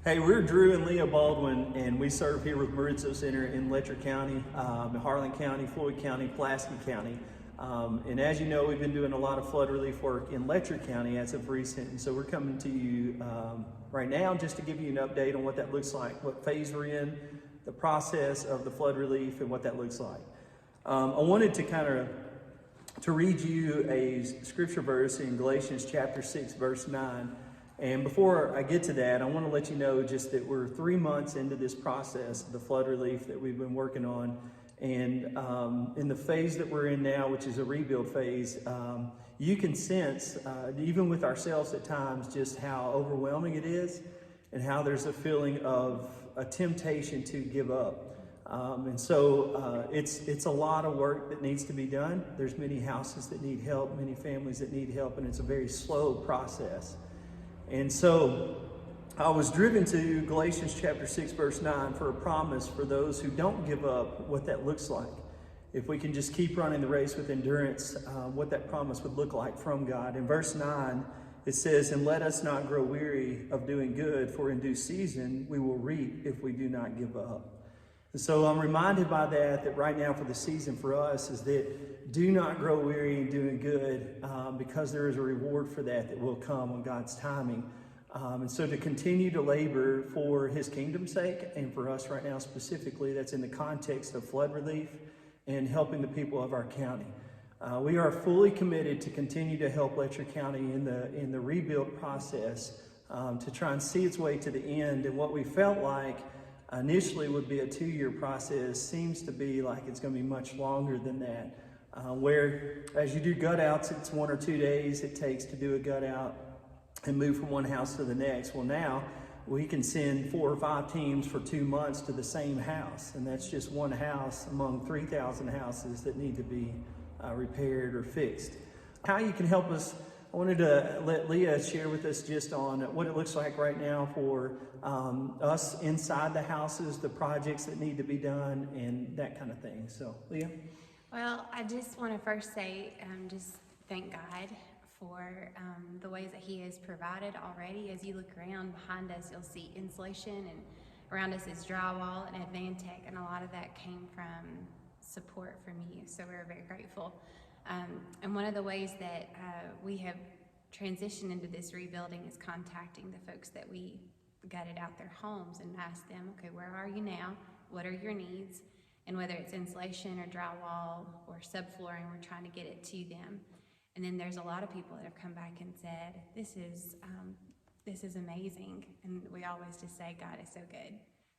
Hey, we're Drew and Leah Baldwin, and we serve here with Meridzo Center in Letcher County, Harlan County, Floyd County, Pulaski County. And as you know, we've been doing a lot of flood relief work in Letcher County as of recent. And so we're coming to you right now just to give you an update on what that looks like, what phase we're in, the process of the flood relief, and what that looks like. I wanted to read you a scripture verse in Galatians chapter 6, verse 9. And before I get to that, I want to let you know just that we're 3 months into this process, the flood relief that we've been working on. And in the phase that we're in now, which is a rebuild phase, you can sense, even with ourselves at times, just how overwhelming it is and how there's a feeling of a temptation to give up. It's a lot of work that needs to be done. There's many houses that need help, many families that need help, and it's a very slow process. And so I was driven to Galatians chapter 6, verse 9 for a promise for those who don't give up, what that looks like. If we can just keep running the race with endurance, what that promise would look like from God. In verse 9, it says, "And let us not grow weary of doing good, for in due season we will reap if we do not give up." And so I'm reminded by that right now for the season for us is that do not grow weary in doing good because there is a reward for that will come on God's timing. And so to continue to labor for his kingdom's sake, and for us right now specifically, that's in the context of flood relief and helping the people of our county. We are fully committed to continue to help Letcher County in the rebuild process to try and see its way to the end. And what we felt like initially would be a 2-year process seems to be like it's going to be much longer than that. Where as you do gut outs, it's 1 or 2 days it takes to do a gut out and move from one house to the next. Well, now we can send 4 or 5 teams for 2 months to the same house, and that's just one house among 3,000 houses that need to be repaired or fixed. How you can help us, I wanted to let Leah share with us just on what it looks like right now for us inside the houses, the projects that need to be done, and that kind of thing. So, Leah? Well, I just want to first say, just thank God for the ways that he has provided already. As you look around behind us, you'll see insulation, and around us is drywall and Advantech, and a lot of that came from support from you, so we're very grateful. And one of the ways that we have transitioned into this rebuilding is contacting the folks that we gutted out their homes and asked them, okay, where are you now? What are your needs? And whether it's insulation or drywall or subflooring, we're trying to get it to them. And then there's a lot of people that have come back and said, this is amazing. And we always just say, God is so good.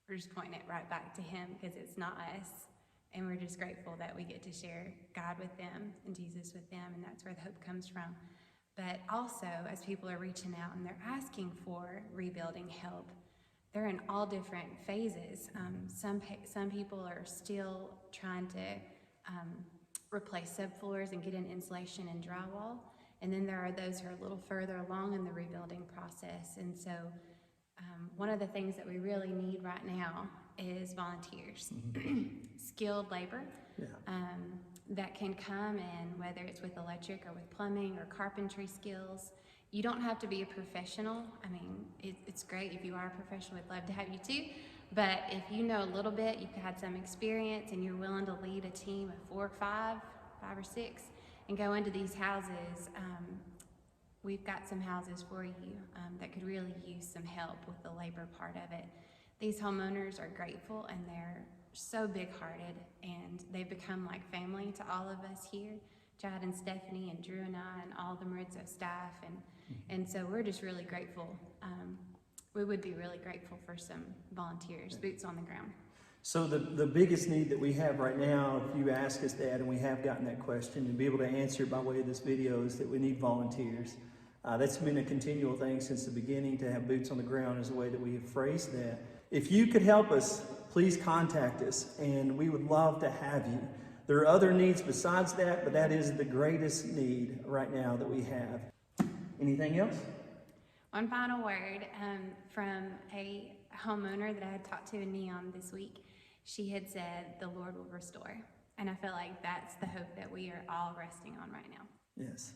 We're just pointing it right back to him because it's not us. And we're just grateful that we get to share God with them and Jesus with them, and that's where the hope comes from. But also, as people are reaching out and they're asking for rebuilding help, they're in all different phases. Some people are still trying to replace subfloors and get in insulation and drywall. And then there are those who are a little further along in the rebuilding process. And so one of the things that we really need right now is volunteers, skilled labor that can come in, whether it's with electric or with plumbing or carpentry skills. You don't have to be a professional. I mean, it's great if you are a professional. We'd love to have you too. But if you know a little bit, you've had some experience, and you're willing to lead a team of 4 or 5 or 6, and go into these houses, we've got some houses for you that could really use some help with the labor part of it. These homeowners are grateful, and they're so big-hearted, and they've become like family to all of us here, Chad and Stephanie and Drew and I and all the Meridzo staff, and so we're just really grateful. We would be really grateful for some volunteers, boots on the ground. So the biggest need that we have right now, if you ask us that, and we have gotten that question, and be able to answer it by way of this video, is that we need volunteers. That's been a continual thing since the beginning, to have boots on the ground is the way that we have phrased that. If you could help us, please contact us, and we would love to have you. There are other needs besides that, but that is the greatest need right now that we have. Anything else? One final word from a homeowner that I had talked to in Neon this week. She had said, the Lord will restore. And I feel like that's the hope that we are all resting on right now. Yes.